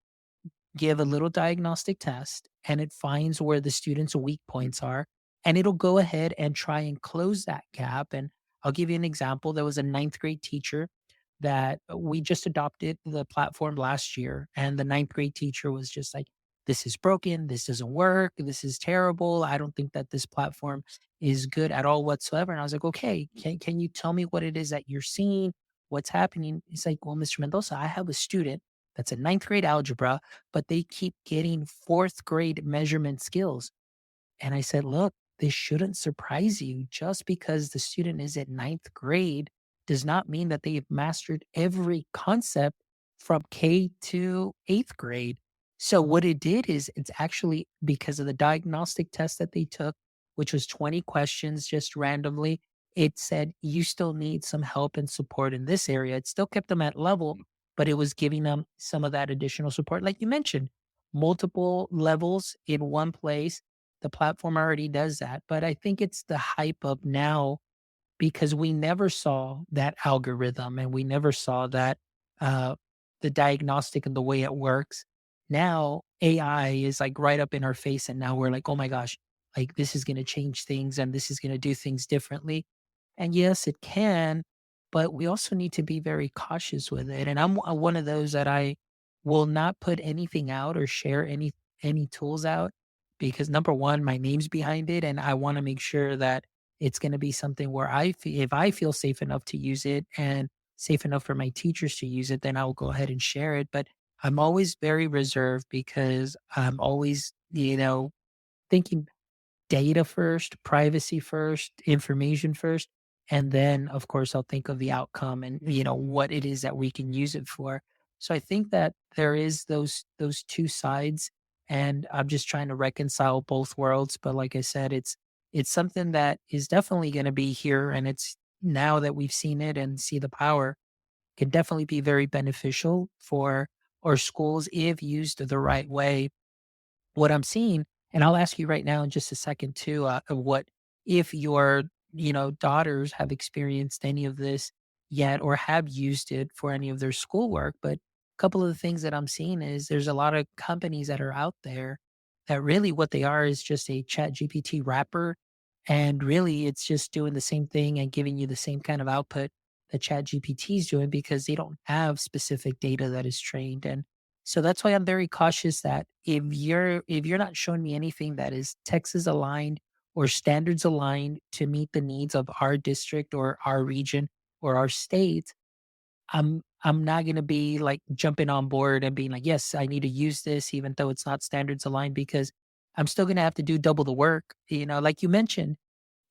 give a little diagnostic test and it finds where the student's weak points are. And it'll go ahead and try and close that gap. And I'll give you an example. There was a ninth grade teacher that we just adopted the platform last year, and the ninth grade teacher was just like, this is broken, this doesn't work, this is terrible. I don't think that this platform is good at all whatsoever. And I was like, okay, can you tell me what it is that you're seeing? What's happening? He's like, well, Mr. Mendoza, I have a student that's a ninth grade algebra, but they keep getting fourth grade measurement skills. And I said, look, this shouldn't surprise you. Just because the student is at ninth grade does not mean that they've mastered every concept from K to eighth grade. So, what it did is it's actually because of the diagnostic test that they took, which was 20 questions just randomly. It said, you still need some help and support in this area. It still kept them at level, but it was giving them some of that additional support. Like you mentioned, multiple levels in one place, the platform already does that, but I think it's the hype of now because we never saw that algorithm and we never saw that uh, the diagnostic and the way it works. Now AI is like right up in our face, and now we're like, oh my gosh, like this is going to change things and this is going to do things differently. And yes, it can, but we also need to be very cautious with it. And I'm one of those that I will not put anything out or share any tools out because number one, my name's behind it, and I want to make sure that it's going to be something where if I feel safe enough to use it and safe enough for my teachers to use it, then I'll go ahead and share it. But I'm always very reserved because I'm always, thinking data first, privacy first, information first. And then, of course, I'll think of the outcome and, what it is that we can use it for. So I think that there is those two sides. And I'm just trying to reconcile both worlds. But like I said, it's something that is definitely going to be here. And it's now that we've seen it and see the power, can definitely be very beneficial for our schools if used the right way. What I'm seeing, and I'll ask you right now in just a second too, of what if your daughters have experienced any of this yet or have used it for any of their schoolwork. But a couple of the things that I'm seeing is there's a lot of companies that are out there that really what they are is just a chat GPT wrapper. And really it's just doing the same thing and giving you the same kind of output that chat GPT is doing because they don't have specific data that is trained. And so that's why I'm very cautious that if you're not showing me anything that is Texas aligned or standards aligned to meet the needs of our district or our region or our state, I'm not going to be like jumping on board and being like, yes, I need to use this even though it's not standards aligned because I'm still going to have to do double the work. Like you mentioned,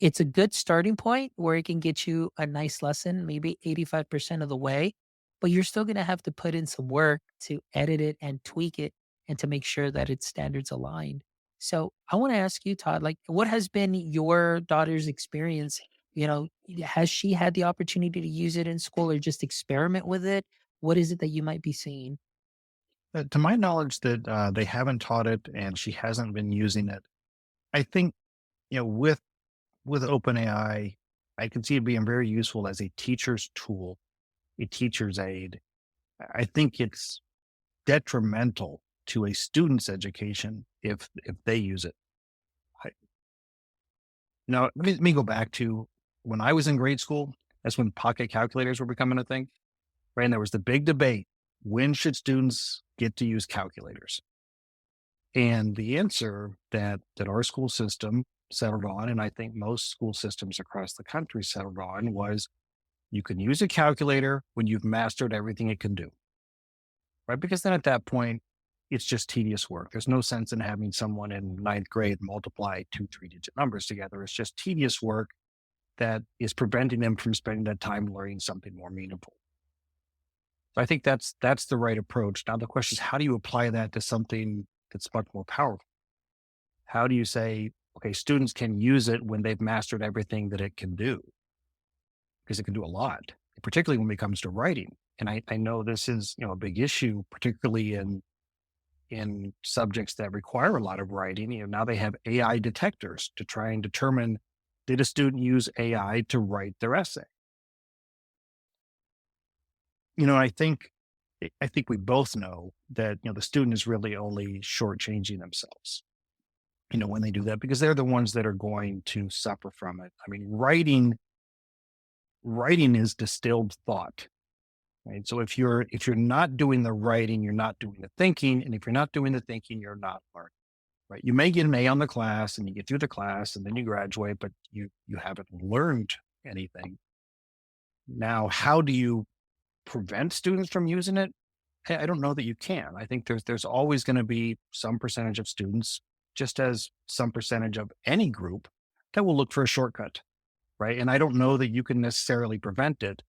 it's a good starting point where it can get you a nice lesson, maybe 85% of the way, but you're still going to have to put in some work to edit it and tweak it and to make sure that it's standards aligned. So I want to ask you, Todd, like what has been your daughter's experience? Has she had the opportunity to use it in school or just experiment with it? What is it that you might be seeing? To my knowledge, that they haven't taught it, and she hasn't been using it. I think with OpenAI, I can see it being very useful as a teacher's tool, a teacher's aid. I think it's detrimental to a student's education if they use it. I, Now, let me go back to when I was in grade school. That's when pocket calculators were becoming a thing, right? And there was the big debate: when should students get to use calculators? And the answer that our school system settled on, and I think most school systems across the country settled on, was you can use a calculator when you've mastered everything it can do, right? Because then at that point, it's just tedious work. There's no sense in having someone in ninth grade multiply two 3-digit numbers together. It's just tedious work that is preventing them from spending that time learning something more meaningful. So I think that's the right approach. Now the question is, how do you apply that to something that's much more powerful? How do you say, okay, students can use it when they've mastered everything that it can do? Because it can do a lot, particularly when it comes to writing. And I know this is a big issue, particularly in subjects that require a lot of writing. Now they have AI detectors to try and determine, did a student use AI to write their essay? I think we both know that the student is really only shortchanging themselves, when they do that, because they're the ones that are going to suffer from it. I mean, writing is distilled thought. right? So if you're not doing the writing, you're not doing the thinking, and if you're not doing the thinking, you're not learning, right? You may get an A on the class and you get through the class and then you graduate, but you haven't learned anything. Now, how do you prevent students from using it? I don't know that you can. I think there's always going to be some percentage of students, just as some percentage of any group, that will look for a shortcut, right? And I don't know that you can necessarily prevent it.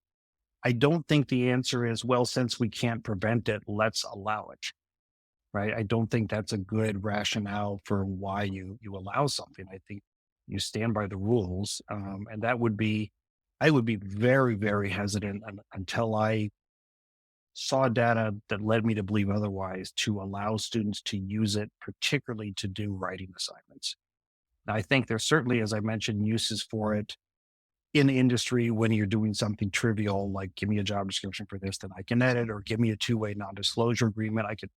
I don't think the answer is, well, since we can't prevent it, let's allow it, right? I don't think that's a good rationale for why you allow something. I think you stand by the rules, and I would be very, very hesitant until I saw data that led me to believe otherwise, to allow students to use it, particularly to do writing assignments. Now, I think there's certainly, as I mentioned, uses for it in the industry when you're doing something trivial, like give me a job description for this, then I can edit, or give me a two-way non-disclosure agreement. I could,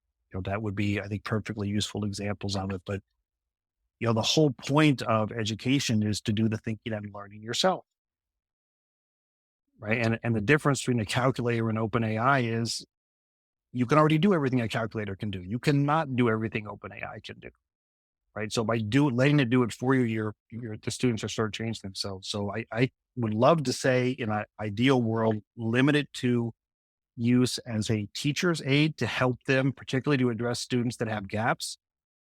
that would be, I think, perfectly useful examples of it. But, the whole point of education is to do the thinking and learning yourself, right? And the difference between a calculator and OpenAI is you can already do everything a calculator can do. You cannot do everything OpenAI can do, right? So by letting it do it for you, the students are sort of changing themselves. So I would love to say, in an ideal world, limit it to use as a teacher's aid to help them, particularly to address students that have gaps.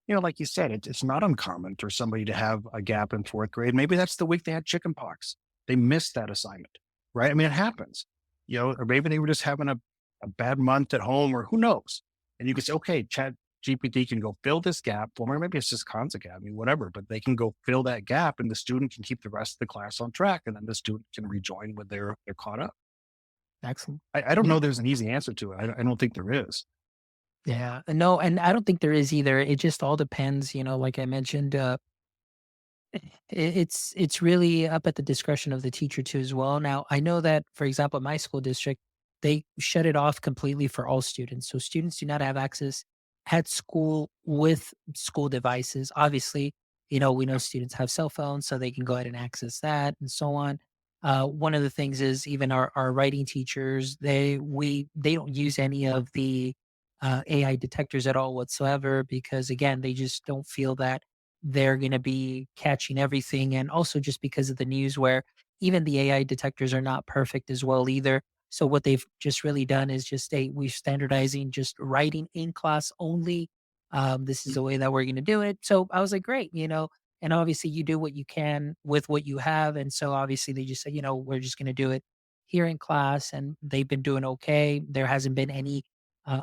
Like you said, it's not uncommon for somebody to have a gap in fourth grade. Maybe that's the week they had chicken pox. They missed that assignment, right? I mean, it happens, or maybe they were just having a bad month at home, or who knows? And you can say, okay, Chat GPT can go fill this gap for me. Or maybe it's just Khan's Academy, whatever, but they can go fill that gap and the student can keep the rest of the class on track. And then the student can rejoin when they're caught up. Excellent. I don't Yeah. know there's an easy answer to it. I don't think there is. Yeah. No, and I don't think there is either. It just all depends, like I mentioned, it's really up at the discretion of the teacher too as well. Now, I know that, for example, my school district, they shut it off completely for all students. So students do not have access at school with school devices. Obviously, we know students have cell phones, so they can go ahead and access that and so on. One of the things is, even our writing teachers, they don't use any of the AI detectors at all whatsoever, because again, they just don't feel that they're going to be catching everything. And also just because of the news, where even the AI detectors are not perfect as well either. So what they've just really done is just we're standardizing just writing in class only. This is the way that we're going to do it. So I was like, great, and obviously you do what you can with what you have. And so obviously they just said, we're just going to do it here in class. And they've been doing okay. There hasn't been any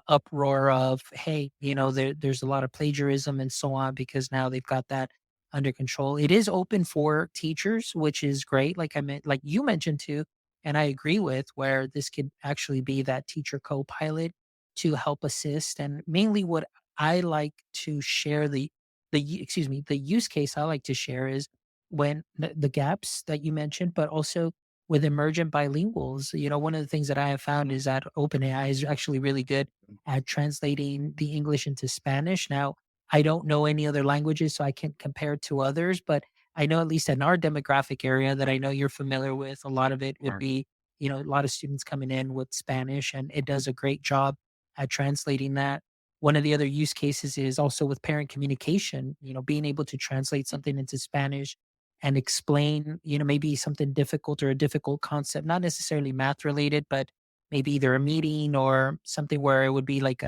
uproar of, hey, there's a lot of plagiarism and so on, because now they've got that under control. It is open for teachers, which is great. Like you mentioned too, and I agree with, where this could actually be that teacher co-pilot to help assist. And mainly what I like to share, the use case I like to share is when the gaps that you mentioned, but also with emergent bilinguals. One of the things that I have found is that OpenAI is actually really good at translating the English into Spanish. Now, I don't know any other languages, so I can't compare to others, but I know, at least in our demographic area that I know you're familiar with, a lot of it would Sure. be, a lot of students coming in with Spanish, and it does a great job at translating that. One of the other use cases is also with parent communication, being able to translate something into Spanish and explain, maybe something difficult or a difficult concept, not necessarily math related, but maybe either a meeting or something where it would be like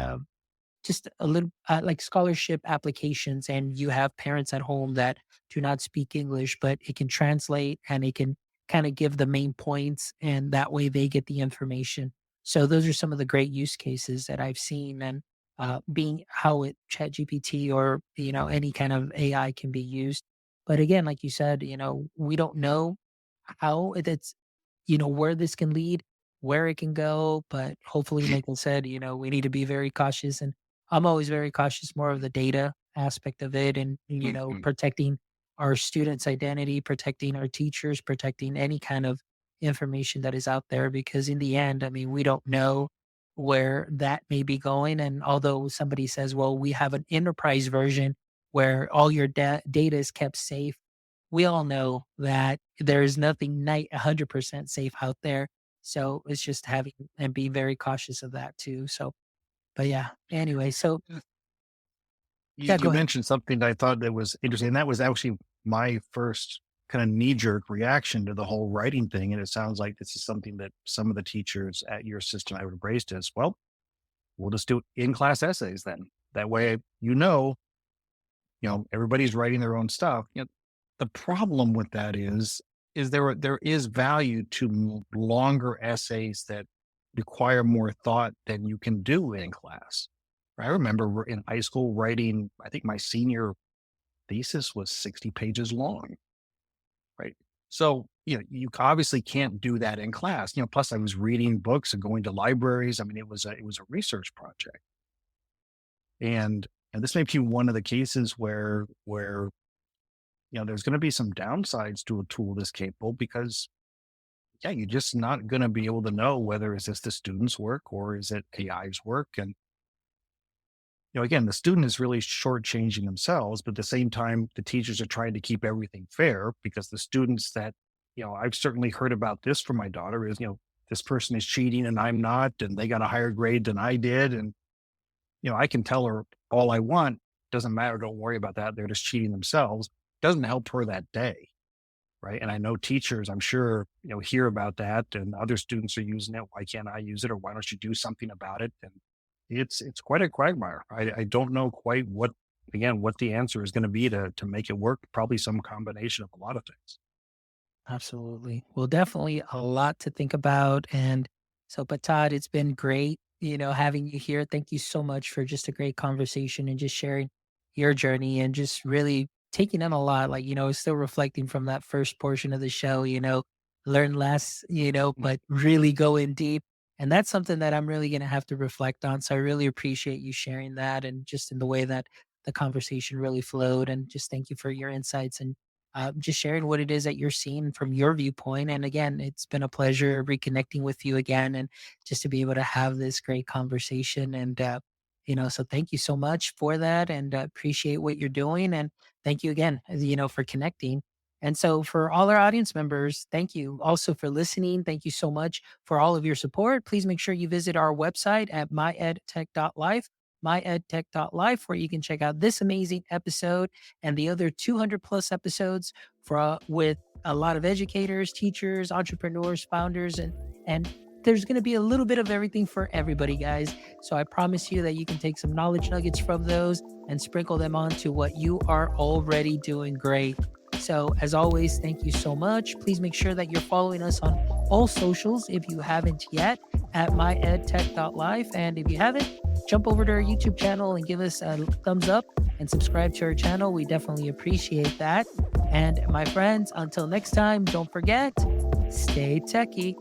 just a little like scholarship applications, and you have parents at home that do not speak English, but it can translate and it can kind of give the main points, and that way they get the information. So those are some of the great use cases that I've seen, and being how it Chat GPT or any kind of AI can be used. But again, like you said, we don't know how it's where this can lead, where it can go. But hopefully, like I said, we need to be very cautious. And I'm always very cautious more of the data aspect of it, and, Mhm. protecting our students' identity, protecting our teachers, protecting any kind of information that is out there. Because in the end, I mean, we don't know where that may be going. And although somebody says, well, we have an enterprise version where all your data is kept safe, we all know that there is nothing 100% safe out there. So it's just having and being very cautious of that too. So, but yeah, anyway, so You, yeah, you go ahead. mentioned something that I thought that was interesting, and that was actually my first kind of knee-jerk reaction to the whole writing thing. And it sounds like this is something that some of the teachers at your system I would embraced as well. We'll just do in-class essays then. That way, everybody's writing their own stuff. The problem with that is there is value to longer essays that require more thought than you can do in class. I remember in high school writing, I think my senior thesis was 60 pages long, right? So, you obviously can't do that in class. Plus I was reading books and going to libraries. I mean, it was a research project. And this may be one of the cases where there's going to be some downsides to a tool this capable because you're just not going to be able to know whether is this the student's work or is it AI's work. And again, the student is really shortchanging themselves, but at the same time, the teachers are trying to keep everything fair because the students that, I've certainly heard about this from my daughter is, this person is cheating and I'm not, and they got a higher grade than I did. And, I can tell her all I want. Doesn't matter. Don't worry about that. They're just cheating themselves. Doesn't help her that day. Right. And I know teachers, I'm sure, hear about that and other students are using it. Why can't I use it? Or why don't you do something about it? And it's quite a quagmire. I don't know quite what the answer is going to be to make it work. Probably some combination of a lot of things. Absolutely. Well, definitely a lot to think about. And so, but Todd, it's been great, having you here. Thank you so much for just a great conversation and just sharing your journey and just really taking in a lot. Like, still reflecting from that first portion of the show, learn less, but really go in deep. And that's something that I'm really going to have to reflect on. So I really appreciate you sharing that and just in the way that the conversation really flowed. And just thank you for your insights and just sharing what it is that you're seeing from your viewpoint. And again, it's been a pleasure reconnecting with you again and just to be able to have this great conversation. And, so thank you so much for that and appreciate what you're doing. And thank you again, for connecting. And so for all our audience members, thank you also for listening. Thank you so much for all of your support. Please make sure you visit our website at myedtech.life, myedtech.life, where you can check out this amazing episode and the other 200 plus episodes with a lot of educators, teachers, entrepreneurs, founders, and there's going to be a little bit of everything for everybody, guys. So I promise you that you can take some knowledge nuggets from those and sprinkle them onto what you are already doing great. So as always, thank you so much. Please make sure that you're following us on all socials if you haven't yet at myedtech.life. And if you haven't, jump over to our YouTube channel and give us a thumbs up and subscribe to our channel. We definitely appreciate that. And my friends, until next time, don't forget, stay techie.